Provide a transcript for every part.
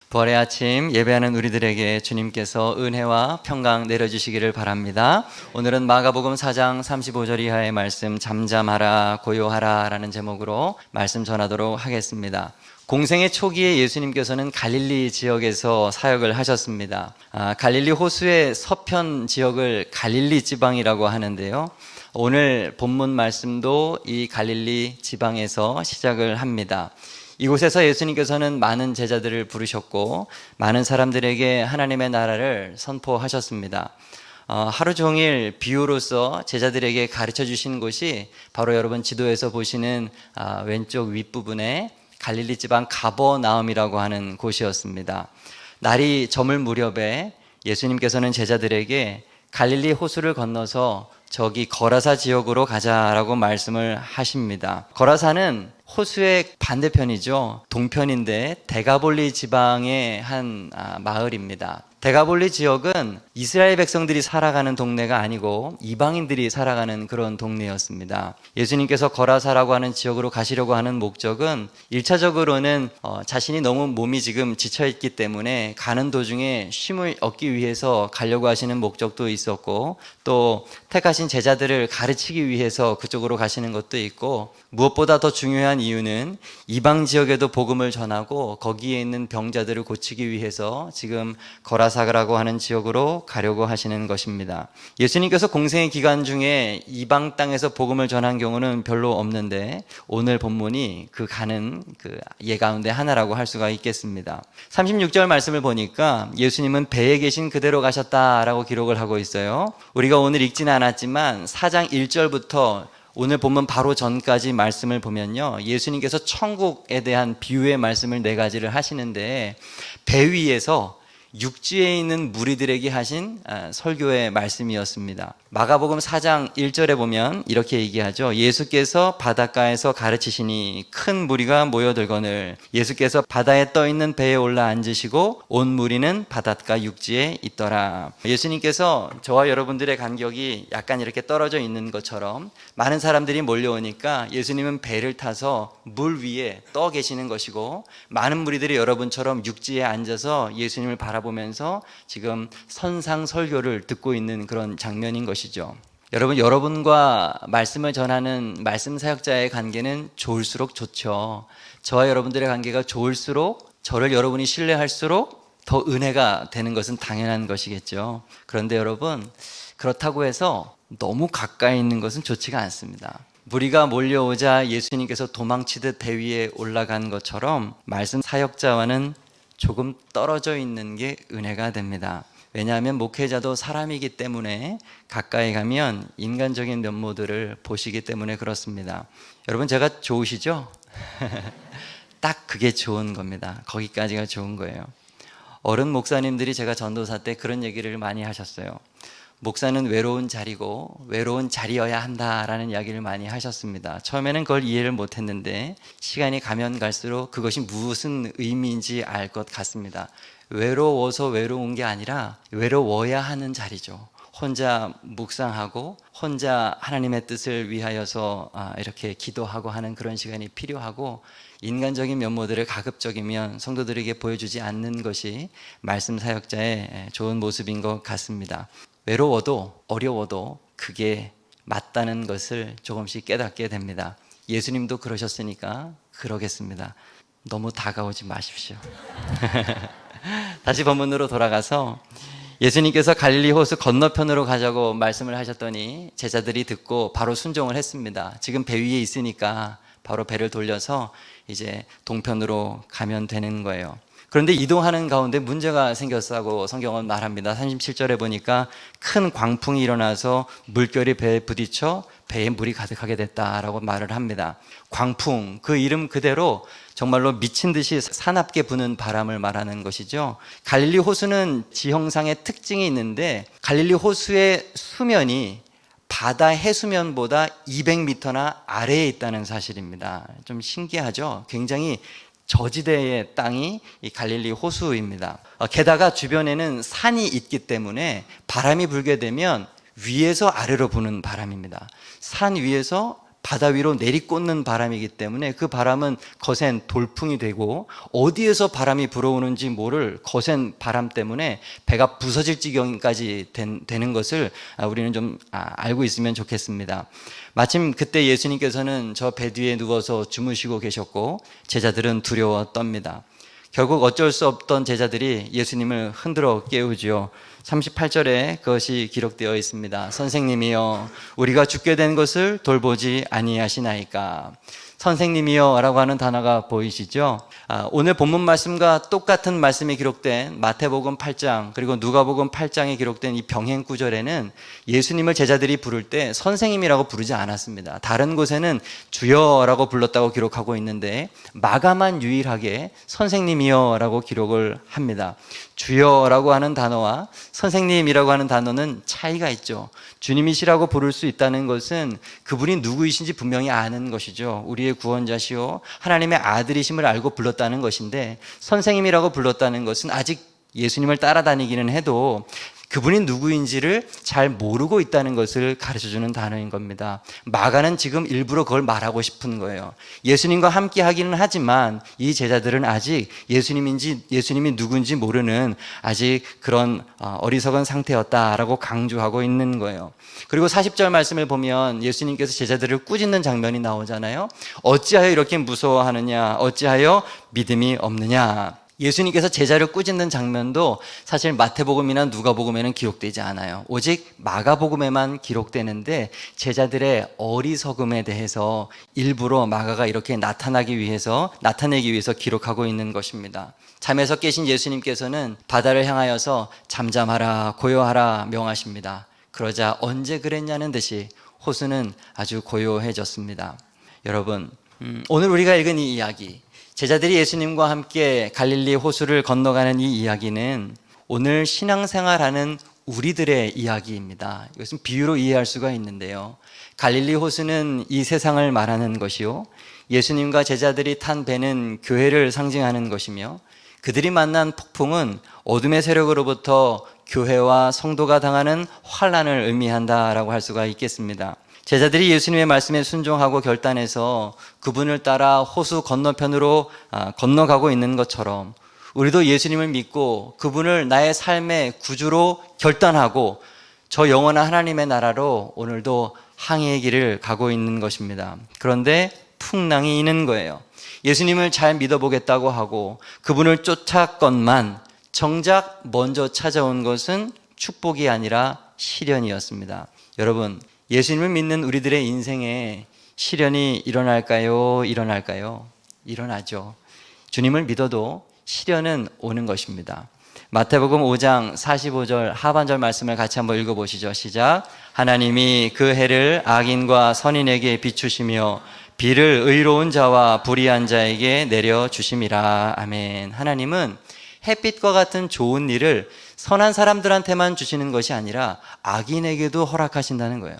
부활의 아침 예배하는 우리들에게 주님께서 은혜와 평강 내려주시기를 바랍니다. 오늘은 마가복음 4장 35절 이하의 말씀 잠잠하라 고요하라 라는 제목으로 말씀 전하도록 하겠습니다. 공생의 초기에 예수님께서는 갈릴리 지역에서 사역을 하셨습니다. 갈릴리 호수의 서편 지역을 갈릴리 지방이라고 하는데요. 오늘 본문 말씀도 이 갈릴리 지방에서 시작을 합니다. 이곳에서 예수님께서는 많은 제자들을 부르셨고 많은 사람들에게 하나님의 나라를 선포하셨습니다. 하루 종일 비유로서 제자들에게 가르쳐 주신 곳이 바로 여러분 지도에서 보시는 왼쪽 윗부분에 갈릴리 지방 가버나움이라고 하는 곳이었습니다. 날이 저물 무렵에 예수님께서는 제자들에게 갈릴리 호수를 건너서 저기 거라사 지역으로 가자라고 말씀을 하십니다. 거라사는 호수의 반대편이죠. 동편인데 데가볼리 지방의 한 마을입니다. 데가볼리 지역은 이스라엘 백성들이 살아가는 동네가 아니고 이방인들이 살아가는 그런 동네였습니다. 예수님께서 거라사라고 하는 지역으로 가시려고 하는 목적은 1차적으로는 자신이 너무 몸이 지금 지쳐있기 때문에 가는 도중에 쉼을 얻기 위해서 가려고 하시는 목적도 있었고, 또 택하신 제자들을 가르치기 위해서 그쪽으로 가시는 것도 있고, 무엇보다 더 중요한 이유는 이방 지역에도 복음을 전하고 거기에 있는 병자들을 고치기 위해서 지금 거라사라고 하는 지역으로 가려고 하시는 것입니다. 예수님께서 공생의 기간 중에 이방 땅에서 복음을 전한 경우는 별로 없는데 오늘 본문이 그 가는 예 가운데 하나라고 할 수가 있겠습니다. 36절 말씀을 보니까 예수님은 배에 계신 그대로 가셨다라고 기록을 하고 있어요. 우리가 오늘 읽지는 않았지만 4장 1절부터 오늘 본문 바로 전까지 말씀을 보면요, 예수님께서 천국에 대한 비유의 말씀을 4가지를 하시는데 배 위에서 육지에 있는 무리들에게 하신 설교의 말씀이었습니다. 마가복음 4장 1절에 보면 이렇게 얘기하죠. 예수께서 바닷가에서 가르치시니 큰 무리가 모여들거늘 예수께서 바다에 떠있는 배에 올라 앉으시고 온 무리는 바닷가 육지에 있더라. 예수님께서 저와 여러분들의 간격이 약간 이렇게 떨어져 있는 것처럼 많은 사람들이 몰려오니까 예수님은 배를 타서 물 위에 떠 계시는 것이고, 많은 무리들이 여러분처럼 육지에 앉아서 예수님을 바라보면서 지금 선상 설교를 듣고 있는 그런 장면인 것이죠. 여러분과 말씀을 전하는 말씀 사역자의 관계는 좋을수록 좋죠. 저와 여러분들의 관계가 좋을수록, 저를 여러분이 신뢰할수록 더 은혜가 되는 것은 당연한 것이겠죠. 그런데 여러분, 그렇다고 해서 너무 가까이 있는 것은 좋지가 않습니다. 무리가 몰려오자 예수님께서 도망치듯 배 위에 올라간 것처럼 말씀 사역자와는 조금 떨어져 있는 게 은혜가 됩니다. 왜냐하면 목회자도 사람이기 때문에 가까이 가면 인간적인 면모들을 보시기 때문에 그렇습니다. 여러분, 제가 좋으시죠? 딱 그게 좋은 겁니다. 거기까지가 좋은 거예요. 어른 목사님들이 제가 전도사 때 그런 얘기를 많이 하셨어요. 목사는 외로운 자리고 외로운 자리여야 한다라는 이야기를 많이 하셨습니다. 처음에는 그걸 이해를 못했는데 시간이 가면 갈수록 그것이 무슨 의미인지 알 것 같습니다. 외로워서 외로운 게 아니라 외로워야 하는 자리죠. 혼자 묵상하고 혼자 하나님의 뜻을 위하여서 이렇게 기도하고 하는 그런 시간이 필요하고, 인간적인 면모들을 가급적이면 성도들에게 보여주지 않는 것이 말씀 사역자의 좋은 모습인 것 같습니다. 외로워도 어려워도 그게 맞다는 것을 조금씩 깨닫게 됩니다. 예수님도 그러셨으니까 그러겠습니다. 너무 다가오지 마십시오. 다시 본문으로 돌아가서 예수님께서 갈릴리 호수 건너편으로 가자고 말씀을 하셨더니 제자들이 듣고 바로 순종을 했습니다. 지금 배 위에 있으니까 바로 배를 돌려서 이제 동편으로 가면 되는 거예요. 그런데 이동하는 가운데 문제가 생겼다고 성경은 말합니다. 37절에 보니까 큰 광풍이 일어나서 물결이 배에 부딪혀 배에 물이 가득하게 됐다라고 말을 합니다. 광풍, 그 이름 그대로 정말로 미친 듯이 사납게 부는 바람을 말하는 것이죠. 갈릴리 호수는 지형상의 특징이 있는데 갈릴리 호수의 수면이 바다 해수면보다 200m나 아래에 있다는 사실입니다. 좀 신기하죠? 굉장히 저지대의 땅이 이 갈릴리 호수입니다. 게다가 주변에는 산이 있기 때문에 바람이 불게 되면 위에서 아래로 부는 바람입니다. 산 위에서 바다 위로 내리꽂는 바람이기 때문에 그 바람은 거센 돌풍이 되고 어디에서 바람이 불어오는지 모를 거센 바람 때문에 배가 부서질 지경까지 되는 것을 우리는 좀 알고 있으면 좋겠습니다. 마침 그때 예수님께서는 저 배 뒤에 누워서 주무시고 계셨고 제자들은 두려워 떱니다. 결국 어쩔 수 없던 제자들이 예수님을 흔들어 깨우죠. 38절에 그것이 기록되어 있습니다. 선생님이여, 우리가 죽게 된 것을 돌보지 아니하시나이까. 선생님이여 라고 하는 단어가 보이시죠? 오늘 본문 말씀과 똑같은 말씀이 기록된 마태복음 8장 그리고 누가복음 8장에 기록된 이 병행 구절에는 예수님을 제자들이 부를 때 선생님이라고 부르지 않았습니다. 다른 곳에는 주여라고 불렀다고 기록하고 있는데 마가만 유일하게 선생님이여 라고 기록을 합니다. 주여라고 하는 단어와 선생님이라고 하는 단어는 차이가 있죠. 주님이시라고 부를 수 있다는 것은 그분이 누구이신지 분명히 아는 것이죠. 우리의 구원자시오 하나님의 아들이심을 알고 불렀다는 것인데, 선생님이라고 불렀다는 것은 아직 예수님을 따라다니기는 해도 그분이 누구인지를 잘 모르고 있다는 것을 가르쳐주는 단어인 겁니다. 마가는 지금 일부러 그걸 말하고 싶은 거예요. 예수님과 함께 하기는 하지만 이 제자들은 아직 예수님이 누군지 모르는 아직 그런 어리석은 상태였다라고 강조하고 있는 거예요. 그리고 40절 말씀을 보면 예수님께서 제자들을 꾸짖는 장면이 나오잖아요. 어찌하여 이렇게 무서워하느냐, 어찌하여 믿음이 없느냐. 예수님께서 제자를 꾸짖는 장면도 사실 마태복음이나 누가복음에는 기록되지 않아요. 오직 마가복음에만 기록되는데 제자들의 어리석음에 대해서 일부러 마가가 이렇게 나타내기 위해서 기록하고 있는 것입니다. 잠에서 깨신 예수님께서는 바다를 향하여서 잠잠하라, 고요하라 명하십니다. 그러자 언제 그랬냐는 듯이 호수는 아주 고요해졌습니다. 여러분, 오늘 우리가 읽은 이 이야기, 제자들이 예수님과 함께 갈릴리 호수를 건너가는 이 이야기는 오늘 신앙생활하는 우리들의 이야기입니다. 이것은 비유로 이해할 수가 있는데요. 갈릴리 호수는 이 세상을 말하는 것이요, 예수님과 제자들이 탄 배는 교회를 상징하는 것이며, 그들이 만난 폭풍은 어둠의 세력으로부터 교회와 성도가 당하는 환난을 의미한다라고 할 수가 있겠습니다. 제자들이 예수님의 말씀에 순종하고 결단해서 그분을 따라 호수 건너편으로 건너가고 있는 것처럼 우리도 예수님을 믿고 그분을 나의 삶의 구주로 결단하고 저 영원한 하나님의 나라로 오늘도 항해의 길을 가고 있는 것입니다. 그런데 풍랑이 있는 거예요. 예수님을 잘 믿어보겠다고 하고 그분을 쫓았건만 정작 먼저 찾아온 것은 축복이 아니라 시련이었습니다. 여러분, 예수님을 믿는 우리들의 인생에 시련이 일어날까요? 일어나죠. 주님을 믿어도 시련은 오는 것입니다. 마태복음 5장 45절 하반절 말씀을 같이 한번 읽어보시죠. 시작. 하나님이 그 해를 악인과 선인에게 비추시며 비를 의로운 자와 불의한 자에게 내려주심이라. 아멘. 하나님은 햇빛과 같은 좋은 일을 선한 사람들한테만 주시는 것이 아니라 악인에게도 허락하신다는 거예요.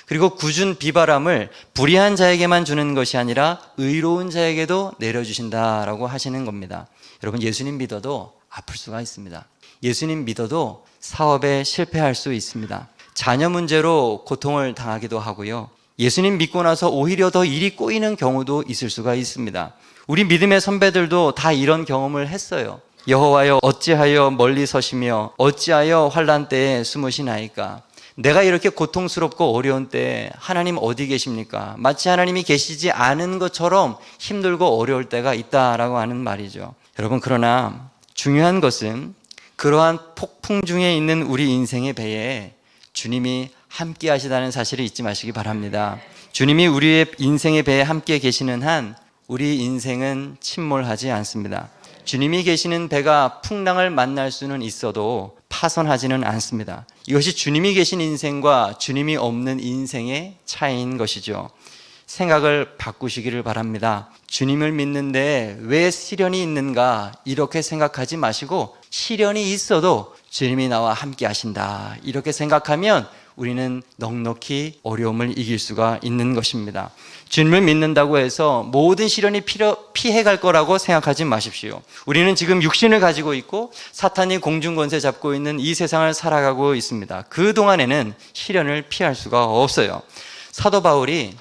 그리고 굳은 비바람을 불의한 자에게만 주는 것이 아니라 의로운 자에게도 내려주신다라고 하시는 겁니다. 여러분, 예수님 믿어도 아플 수가 있습니다. 예수님 믿어도 사업에 실패할 수 있습니다. 자녀 문제로 고통을 당하기도 하고요. 예수님 믿고 나서 오히려 더 일이 꼬이는 경우도 있을 수가 있습니다. 우리 믿음의 선배들도 다 이런 경험을 했어요. 여호와여, 어찌하여 멀리 서시며 어찌하여 환난 때에 숨으시나이까. 내가 이렇게 고통스럽고 어려운 때 하나님 어디 계십니까? 마치 하나님이 계시지 않은 것처럼 힘들고 어려울 때가 있다라고 하는 말이죠. 여러분, 그러나 중요한 것은 그러한 폭풍 중에 있는 우리 인생의 배에 주님이 함께 하시다는 사실을 잊지 마시기 바랍니다. 주님이 우리의 인생의 배에 함께 계시는 한 우리 인생은 침몰하지 않습니다. 주님이 계시는 배가 풍랑을 만날 수는 있어도 파손하지는 않습니다. 이것이 주님이 계신 인생과 주님이 없는 인생의 차이인 것이죠. 생각을 바꾸시기를 바랍니다. 주님을 믿는데 왜 시련이 있는가 이렇게 생각하지 마시고, 시련이 있어도 주님이 나와 함께 하신다 이렇게 생각하면 우리는 넉넉히 어려움을 이길 수가 있는 것입니다. 주님을 믿는다고 해서 모든 시련이 피해갈 거라고 생각하지 마십시오. 우리는 지금 육신을 가지고 있고 사탄이 공중권세 잡고 있는 이 세상을 살아가고 있습니다. 그동안에는 시련을 피할 수가 없어요. 사도 바울이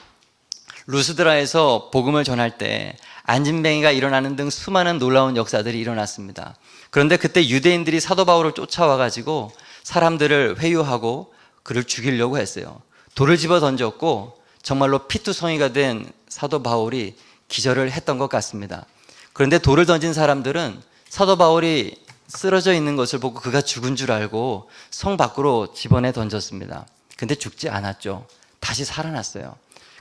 루스드라에서 복음을 전할 때 안진뱅이가 일어나는 등 수많은 놀라운 역사들이 일어났습니다. 그런데 그때 유대인들이 사도 바울을 쫓아와가지고 사람들을 회유하고 그를 죽이려고 했어요. 돌을 집어 던졌고 정말로 피투성이가 된 사도 바울이 기절을 했던 것 같습니다. 그런데 돌을 던진 사람들은 사도 바울이 쓰러져 있는 것을 보고 그가 죽은 줄 알고 성 밖으로 집어내 던졌습니다. 근데 죽지 않았죠. 다시 살아났어요.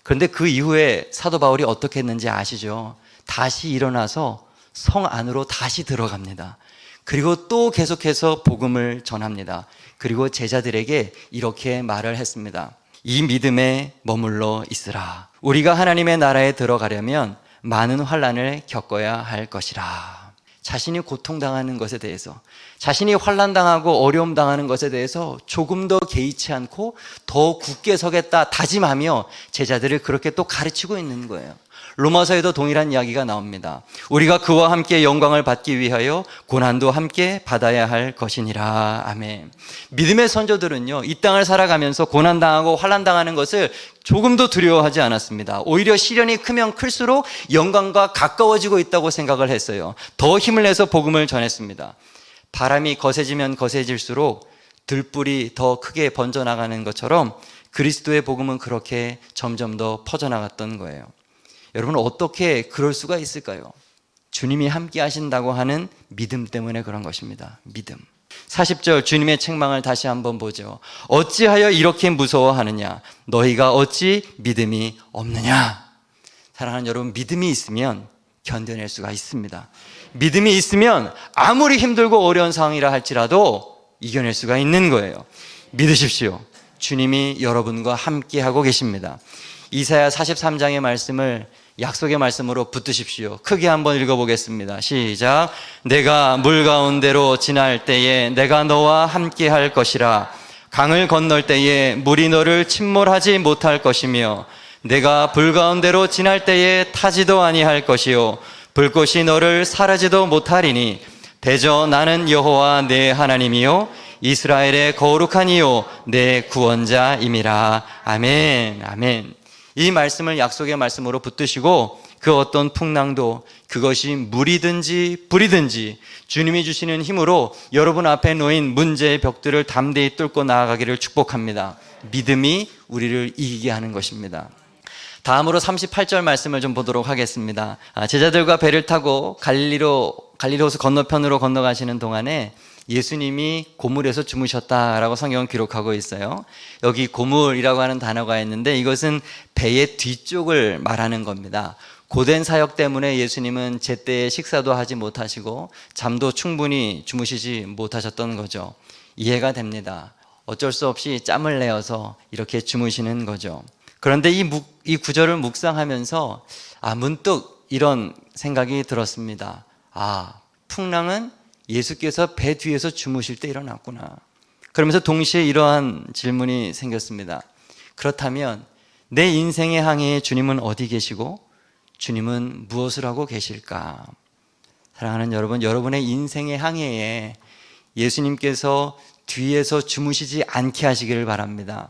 그런데 그 이후에 사도 바울이 어떻게 했는지 아시죠? 다시 일어나서 성 안으로 다시 들어갑니다. 그리고 또 계속해서 복음을 전합니다. 그리고 제자들에게 이렇게 말을 했습니다. 이 믿음에 머물러 있으라. 우리가 하나님의 나라에 들어가려면 많은 환난을 겪어야 할 것이라. 자신이 고통당하는 것에 대해서, 자신이 환난당하고 어려움 당하는 것에 대해서 조금 더 개의치 않고 더 굳게 서겠다 다짐하며 제자들을 그렇게 또 가르치고 있는 거예요. 로마서에도 동일한 이야기가 나옵니다. 우리가 그와 함께 영광을 받기 위하여 고난도 함께 받아야 할 것이니라. 아멘. 믿음의 선조들은요, 이 땅을 살아가면서 고난당하고 환난당하는 것을 조금도 두려워하지 않았습니다. 오히려 시련이 크면 클수록 영광과 가까워지고 있다고 생각을 했어요. 더 힘을 내서 복음을 전했습니다. 바람이 거세지면 거세질수록 들불이 더 크게 번져나가는 것처럼 그리스도의 복음은 그렇게 점점 더 퍼져나갔던 거예요. 여러분, 어떻게 그럴 수가 있을까요? 주님이 함께 하신다고 하는 믿음 때문에 그런 것입니다. 믿음. 40절 주님의 책망을 다시 한번 보죠. 어찌하여 이렇게 무서워하느냐? 너희가 어찌 믿음이 없느냐? 사랑하는 여러분, 믿음이 있으면 견뎌낼 수가 있습니다. 믿음이 있으면 아무리 힘들고 어려운 상황이라 할지라도 이겨낼 수가 있는 거예요. 믿으십시오. 주님이 여러분과 함께 하고 계십니다. 이사야 43장의 말씀을 약속의 말씀으로 붙드십시오. 크게 한번 읽어보겠습니다. 시작. 내가 물 가운데로 지날 때에 내가 너와 함께 할 것이라. 강을 건널 때에 물이 너를 침몰하지 못할 것이며 내가 불 가운데로 지날 때에 타지도 아니할 것이요 불꽃이 너를 사르지도 못하리니 대저 나는 여호와 내 하나님이요 이스라엘의 거룩한 이요 내 구원자임이라. 아멘. 아멘. 이 말씀을 약속의 말씀으로 붙드시고 그 어떤 풍랑도 그것이 물이든지 불이든지 주님이 주시는 힘으로 여러분 앞에 놓인 문제의 벽들을 담대히 뚫고 나아가기를 축복합니다. 믿음이 우리를 이기게 하는 것입니다. 다음으로 38절 말씀을 좀 보도록 하겠습니다. 제자들과 배를 타고 갈릴리호수 건너편으로 건너가시는 동안에 예수님이 고물에서 주무셨다라고 성경은 기록하고 있어요. 여기 고물이라고 하는 단어가 있는데 이것은 배의 뒤쪽을 말하는 겁니다. 고된 사역 때문에 예수님은 제때 식사도 하지 못하시고 잠도 충분히 주무시지 못하셨던 거죠. 이해가 됩니다. 어쩔 수 없이 짬을 내어서 이렇게 주무시는 거죠. 그런데 이 구절을 묵상하면서 문득 이런 생각이 들었습니다. 풍랑은 예수께서 배 뒤에서 주무실 때 일어났구나. 그러면서 동시에 이러한 질문이 생겼습니다. 그렇다면 내 인생의 항해에 주님은 어디 계시고 주님은 무엇을 하고 계실까? 사랑하는 여러분, 여러분의 인생의 항해에 예수님께서 뒤에서 주무시지 않게 하시기를 바랍니다.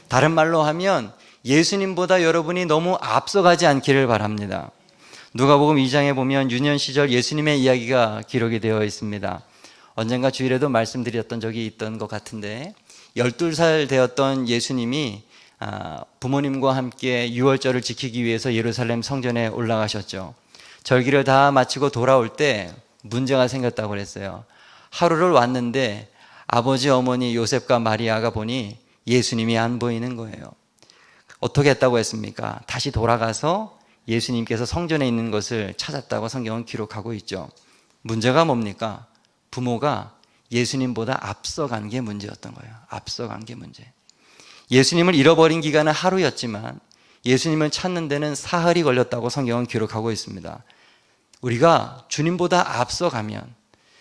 다른 말로 하면 예수님보다 여러분이 너무 앞서가지 않기를 바랍니다. 누가복음 2장에 보면 유년 시절 예수님의 이야기가 기록이 되어 있습니다. 언젠가 주일에도 말씀드렸던 적이 있던 것 같은데 12살 되었던 예수님이 부모님과 함께 유월절을 지키기 위해서 예루살렘 성전에 올라가셨죠. 절기를 다 마치고 돌아올 때 문제가 생겼다고 그랬어요. 하루를 왔는데 아버지 어머니 요셉과 마리아가 보니 예수님이 안 보이는 거예요. 어떻게 했다고 했습니까? 다시 돌아가서 예수님께서 성전에 있는 것을 찾았다고 성경은 기록하고 있죠. 문제가 뭡니까? 부모가 예수님보다 앞서간 게 문제였던 거예요. 앞서간 게 문제. 예수님을 잃어버린 기간은 하루였지만 예수님을 찾는 데는 사흘이 걸렸다고 성경은 기록하고 있습니다. 우리가 주님보다 앞서가면,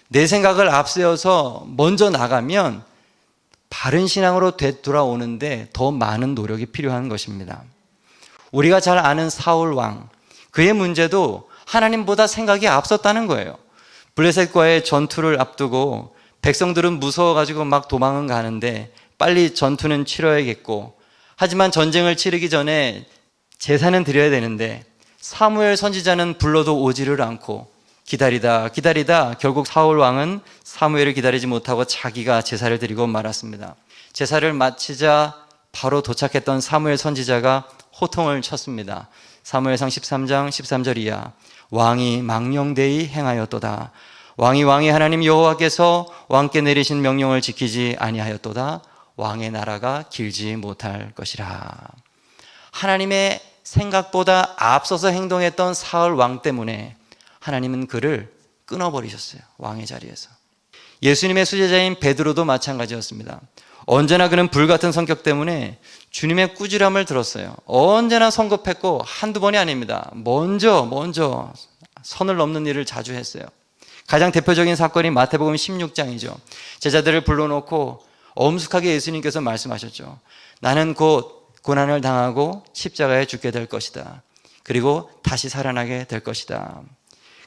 내 생각을 앞세워서 먼저 나가면 바른 신앙으로 되돌아오는데 더 많은 노력이 필요한 것입니다. 우리가 잘 아는 사울 왕, 그의 문제도 하나님보다 생각이 앞섰다는 거예요. 블레셋과의 전투를 앞두고 백성들은 무서워가지고 막 도망은 가는데 빨리 전투는 치러야겠고, 하지만 전쟁을 치르기 전에 제사는 드려야 되는데 사무엘 선지자는 불러도 오지를 않고 기다리다 결국 사울 왕은 사무엘을 기다리지 못하고 자기가 제사를 드리고 말았습니다. 제사를 마치자 바로 도착했던 사무엘 선지자가 호통을 쳤습니다. 사무엘상 13장 13절 이하. 왕이 망령되이 행하였도다. 왕이 하나님 여호와께서 왕께 내리신 명령을 지키지 아니하였도다. 왕의 나라가 길지 못할 것이라. 하나님의 생각보다 앞서서 행동했던 사울 왕 때문에 하나님은 그를 끊어버리셨어요. 왕의 자리에서. 예수님의 수제자인 베드로도 마찬가지였습니다. 언제나 그는 불같은 성격 때문에 주님의 꾸지람을 들었어요. 언제나 성급했고 한두 번이 아닙니다. 먼저 선을 넘는 일을 자주 했어요. 가장 대표적인 사건이 마태복음 16장이죠. 제자들을 불러놓고 엄숙하게 예수님께서 말씀하셨죠. 나는 곧 고난을 당하고 십자가에 죽게 될 것이다. 그리고 다시 살아나게 될 것이다.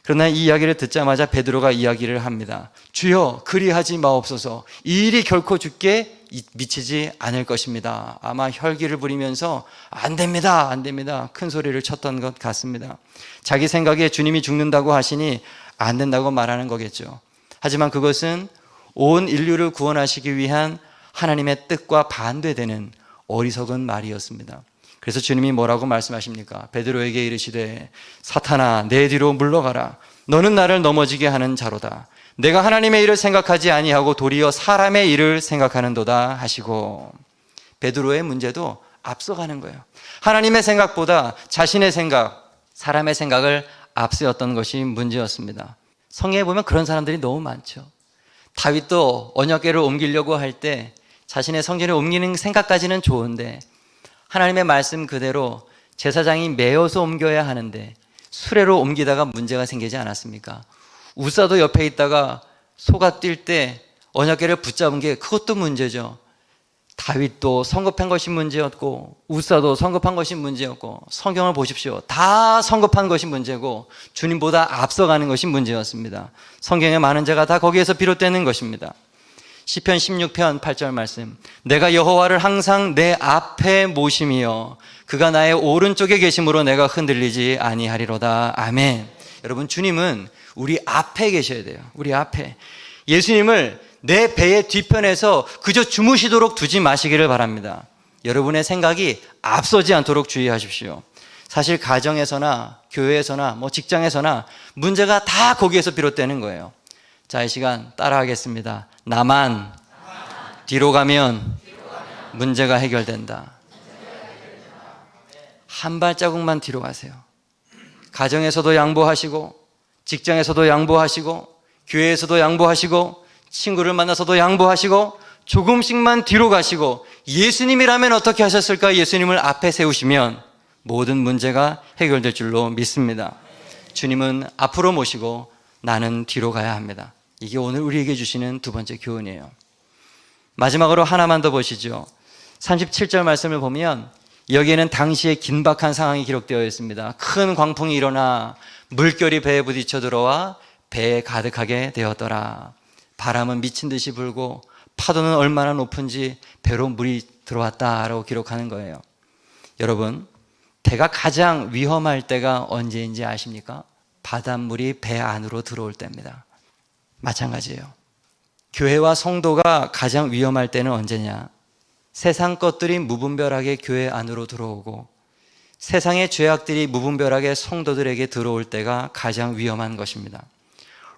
그러나 이 이야기를 듣자마자 베드로가 이야기를 합니다. 주여 그리하지 마옵소서. 이 일이 결코 주께 미치지 않을 것입니다. 아마 혈기를 부리면서 안 됩니다 큰 소리를 쳤던 것 같습니다. 자기 생각에 주님이 죽는다고 하시니 안 된다고 말하는 거겠죠. 하지만 그것은 온 인류를 구원하시기 위한 하나님의 뜻과 반대되는 어리석은 말이었습니다. 그래서 주님이 뭐라고 말씀하십니까? 베드로에게 이르시되 사탄아 내 뒤로 물러가라. 너는 나를 넘어지게 하는 자로다. 내가 하나님의 일을 생각하지 아니하고 도리어 사람의 일을 생각하는도다 하시고, 베드로의 문제도 앞서가는 거예요. 하나님의 생각보다 자신의 생각, 사람의 생각을 앞세웠던 것이 문제였습니다. 성경에 보면 그런 사람들이 너무 많죠. 다윗도 언약궤를 옮기려고 할 때 자신의 성전에 옮기는 생각까지는 좋은데 하나님의 말씀 그대로 제사장이 메어서 옮겨야 하는데 수레로 옮기다가 문제가 생기지 않았습니까? 우사도 옆에 있다가 소가 뛸 때 언약궤를 붙잡은 게 그것도 문제죠. 다윗도 성급한 것이 문제였고 우사도 성급한 것이 문제였고 성경을 보십시오. 다 성급한 것이 문제고 주님보다 앞서가는 것이 문제였습니다. 성경의 많은 죄가 다 거기에서 비롯되는 것입니다. 시편 16편 8절 말씀. 내가 여호와를 항상 내 앞에 모심이여 그가 나의 오른쪽에 계심으로 내가 흔들리지 아니하리로다. 아멘. 여러분, 주님은 우리 앞에 계셔야 돼요. 우리 앞에. 예수님을 내 배의 뒤편에서 그저 주무시도록 두지 마시기를 바랍니다. 여러분의 생각이 앞서지 않도록 주의하십시오. 사실 가정에서나 교회에서나 직장에서나 문제가 다 거기에서 비롯되는 거예요. 자, 이 시간 따라하겠습니다. 나만 뒤로 가면 문제가 해결된다. 한 발자국만 뒤로 가세요. 가정에서도 양보하시고 직장에서도 양보하시고 교회에서도 양보하시고 친구를 만나서도 양보하시고 조금씩만 뒤로 가시고 예수님이라면 어떻게 하셨을까? 예수님을 앞에 세우시면 모든 문제가 해결될 줄로 믿습니다. 주님은 앞으로 모시고 나는 뒤로 가야 합니다. 이게 오늘 우리에게 주시는 두 번째 교훈이에요. 마지막으로 하나만 더 보시죠. 37절 말씀을 보면 여기에는 당시의 긴박한 상황이 기록되어 있습니다. 큰 광풍이 일어나 물결이 배에 부딪혀 들어와 배에 가득하게 되었더라. 바람은 미친 듯이 불고 파도는 얼마나 높은지 배로 물이 들어왔다라고 기록하는 거예요. 여러분, 배가 가장 위험할 때가 언제인지 아십니까? 바닷물이 배 안으로 들어올 때입니다. 마찬가지예요. 교회와 성도가 가장 위험할 때는 언제냐? 세상 것들이 무분별하게 교회 안으로 들어오고 세상의 죄악들이 무분별하게 성도들에게 들어올 때가 가장 위험한 것입니다.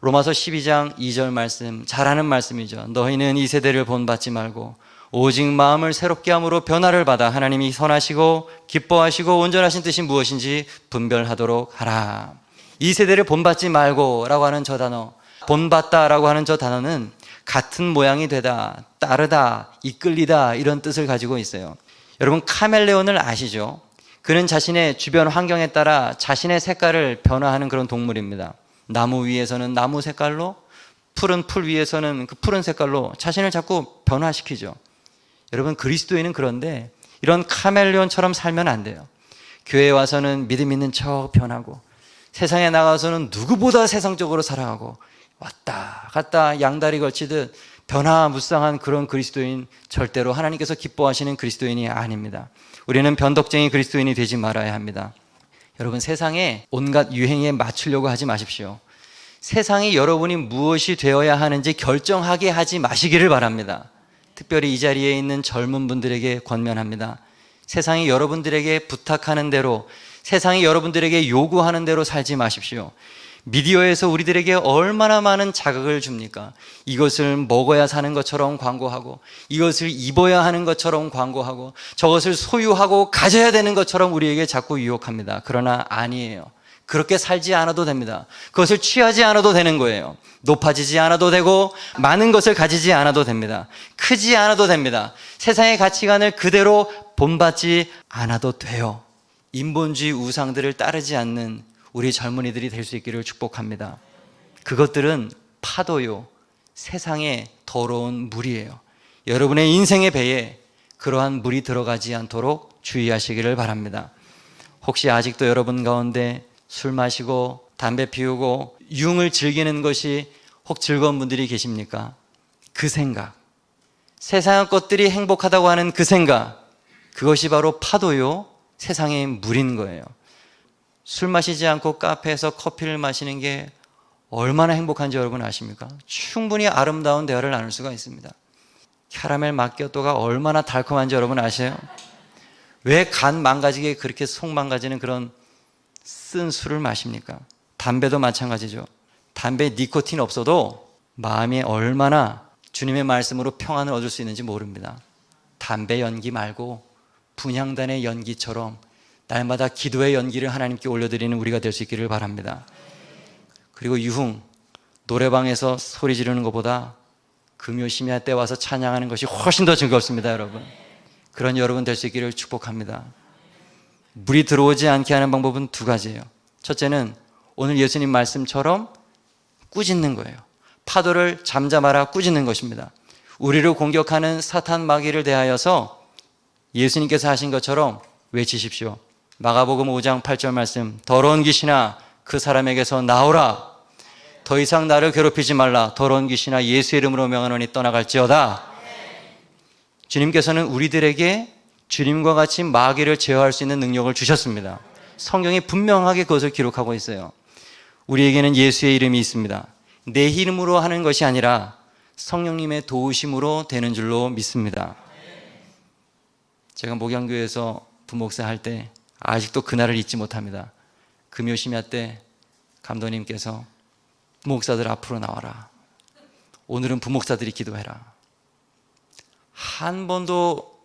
로마서 12장 2절 말씀, 잘 아는 말씀이죠. 너희는 이 세대를 본받지 말고 오직 마음을 새롭게 함으로 변화를 받아 하나님이 선하시고 기뻐하시고 온전하신 뜻이 무엇인지 분별하도록 하라. 이 세대를 본받지 말고 라고 하는 저 단어, 본받다 라고 하는 저 단어는 같은 모양이 되다, 따르다, 이끌리다 이런 뜻을 가지고 있어요. 여러분, 카멜레온을 아시죠? 그는 자신의 주변 환경에 따라 자신의 색깔을 변화하는 그런 동물입니다. 나무 위에서는 나무 색깔로, 푸른 풀 위에서는 그 푸른 색깔로 자신을 자꾸 변화시키죠. 여러분, 그리스도인은 그런데 이런 카멜레온처럼 살면 안 돼요. 교회에 와서는 믿음 있는 척 변하고 세상에 나가서는 누구보다 세상적으로 살아가고 왔다 갔다 양다리 걸치듯 변화무쌍한 그런 그리스도인, 절대로 하나님께서 기뻐하시는 그리스도인이 아닙니다. 우리는 변덕쟁이 그리스도인이 되지 말아야 합니다. 여러분, 세상에 온갖 유행에 맞추려고 하지 마십시오. 세상이 여러분이 무엇이 되어야 하는지 결정하게 하지 마시기를 바랍니다. 특별히 이 자리에 있는 젊은 분들에게 권면합니다. 세상이 여러분들에게 부탁하는 대로, 세상이 여러분들에게 요구하는 대로 살지 마십시오. 미디어에서 우리들에게 얼마나 많은 자극을 줍니까? 이것을 먹어야 사는 것처럼 광고하고, 이것을 입어야 하는 것처럼 광고하고, 저것을 소유하고 가져야 되는 것처럼 우리에게 자꾸 유혹합니다. 그러나 아니에요. 그렇게 살지 않아도 됩니다. 그것을 취하지 않아도 되는 거예요. 높아지지 않아도 되고, 많은 것을 가지지 않아도 됩니다. 크지 않아도 됩니다. 세상의 가치관을 그대로 본받지 않아도 돼요. 인본주의 우상들을 따르지 않는 우리 젊은이들이 될 수 있기를 축복합니다. 그것들은 파도요, 세상의 더러운 물이에요. 여러분의 인생의 배에 그러한 물이 들어가지 않도록 주의하시기를 바랍니다. 혹시 아직도 여러분 가운데 술 마시고 담배 피우고 유흥을 즐기는 것이 혹 즐거운 분들이 계십니까? 그 생각, 세상의 것들이 행복하다고 하는 그 생각, 그것이 바로 파도요, 세상의 물인 거예요. 술 마시지 않고 카페에서 커피를 마시는 게 얼마나 행복한지 여러분 아십니까? 충분히 아름다운 대화를 나눌 수가 있습니다. 캐러멜 마키아토가 얼마나 달콤한지 여러분 아세요? 왜 간 망가지게 그렇게 속 망가지는 그런 쓴 술을 마십니까? 담배도 마찬가지죠. 담배에 니코틴 없어도 마음이 얼마나 주님의 말씀으로 평안을 얻을 수 있는지 모릅니다. 담배 연기 말고 분향단의 연기처럼 날마다 기도의 연기를 하나님께 올려드리는 우리가 될 수 있기를 바랍니다. 그리고 유흥, 노래방에서 소리 지르는 것보다 금요 심야 때 와서 찬양하는 것이 훨씬 더 즐겁습니다. 여러분, 그런 여러분 될 수 있기를 축복합니다. 물이 들어오지 않게 하는 방법은 두 가지예요. 첫째는 오늘 예수님 말씀처럼 꾸짖는 거예요. 파도를 잠잠하라 꾸짖는 것입니다. 우리를 공격하는 사탄 마귀를 대하여서 예수님께서 하신 것처럼 외치십시오. 마가복음 5장 8절 말씀, 더러운 귀신아 그 사람에게서 나오라. 더 이상 나를 괴롭히지 말라. 더러운 귀신아 예수의 이름으로 명하노니 떠나갈지어다. 주님께서는 우리들에게 주님과 같이 마귀를 제어할 수 있는 능력을 주셨습니다. 성경이 분명하게 그것을 기록하고 있어요. 우리에게는 예수의 이름이 있습니다. 내 이름으로 하는 것이 아니라 성령님의 도우심으로 되는 줄로 믿습니다. 제가 목양교회에서 부목사 할 때 아직도 그날을 잊지 못합니다. 금요 심야 때 감독님께서 부목사들 앞으로 나와라. 오늘은 부목사들이 기도해라. 한 번도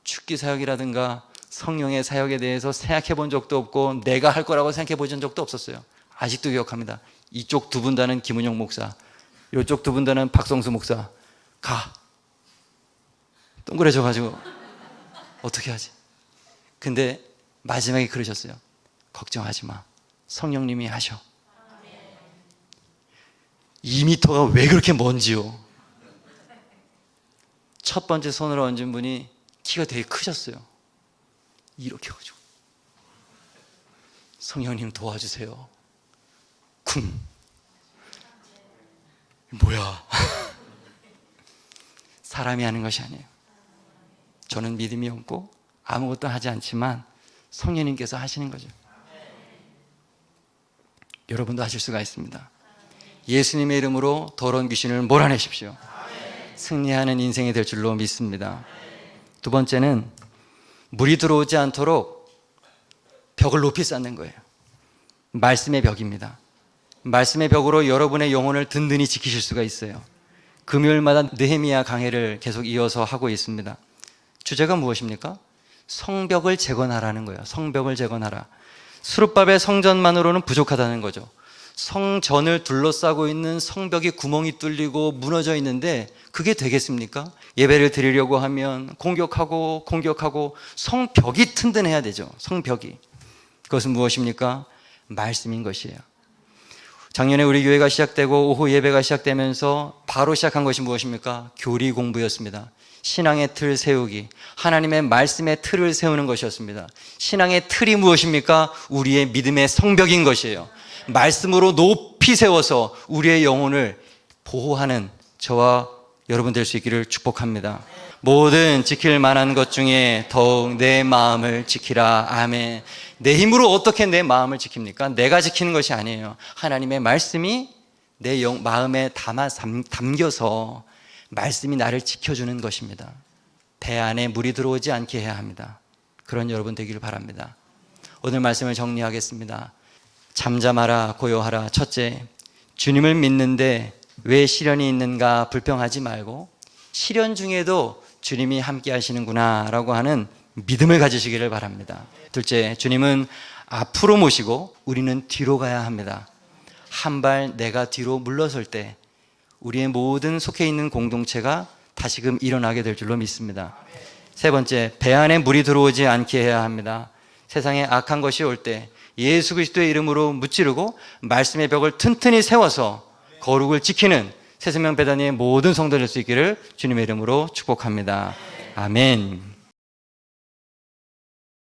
축기 사역이라든가 성령의 사역에 대해서 생각해 본 적도 없고 내가 할 거라고 생각해 본 적도 없었어요. 아직도 기억합니다. 이쪽 두 분단은 김은영 목사, 이쪽 두 분단은 박성수 목사. 가. 동그래져가지고 어떻게 하지? 근데 마지막에 그러셨어요. 걱정하지 마. 성령님이 하셔. 2m가 왜 그렇게 먼지요? 첫 번째 손으로 얹은 분이 키가 되게 크셨어요. 이렇게 가지고 성령님 도와주세요. 쿵. 뭐야? 사람이 하는 것이 아니에요. 저는 믿음이 없고 아무것도 하지 않지만 성령님께서 하시는 거죠. 여러분도 하실 수가 있습니다. 예수님의 이름으로 더러운 귀신을 몰아내십시오. 승리하는 인생이 될 줄로 믿습니다. 두 번째는 물이 들어오지 않도록 벽을 높이 쌓는 거예요. 말씀의 벽입니다. 말씀의 벽으로 여러분의 영혼을 든든히 지키실 수가 있어요. 금요일마다 느헤미야 강해를 계속 이어서 하고 있습니다. 주제가 무엇입니까? 성벽을 재건하라는 거예요. 성벽을 재건하라. 수룹밥의 성전만으로는 부족하다는 거죠. 성전을 둘러싸고 있는 성벽이 구멍이 뚫리고 무너져 있는데 그게 되겠습니까? 예배를 드리려고 하면 공격하고 성벽이 튼튼해야 되죠. 성벽이. 그것은 무엇입니까? 말씀인 것이에요. 작년에 우리 교회가 시작되고 오후 예배가 시작되면서 바로 시작한 것이 무엇입니까? 교리 공부였습니다. 신앙의 틀 세우기, 하나님의 말씀의 틀을 세우는 것이었습니다. 신앙의 틀이 무엇입니까? 우리의 믿음의 성벽인 것이에요. 말씀으로 높이 세워서 우리의 영혼을 보호하는 저와 여러분 될 수 있기를 축복합니다. 모든 지킬 만한 것 중에 더욱 내 마음을 지키라. 아멘. 내 힘으로 어떻게 내 마음을 지킵니까? 내가 지키는 것이 아니에요. 하나님의 말씀이 내 마음에 담겨서 말씀이 나를 지켜주는 것입니다. 배 안에 물이 들어오지 않게 해야 합니다. 그런 여러분 되기를 바랍니다. 오늘 말씀을 정리하겠습니다. 잠잠하라, 고요하라. 첫째, 주님을 믿는데 왜 시련이 있는가 불평하지 말고 시련 중에도 주님이 함께 하시는구나 라고 하는 믿음을 가지시기를 바랍니다. 둘째, 주님은 앞으로 모시고 우리는 뒤로 가야 합니다. 한 발 내가 뒤로 물러설 때 우리의 모든 속해 있는 공동체가 다시금 일어나게 될 줄로 믿습니다. 세 번째, 배 안에 물이 들어오지 않게 해야 합니다. 세상에 악한 것이 올 때 예수 그리스도의 이름으로 무찌르고 말씀의 벽을 튼튼히 세워서 거룩을 지키는 새생명 배단위의 모든 성도 될 수 있기를 주님의 이름으로 축복합니다. 아멘.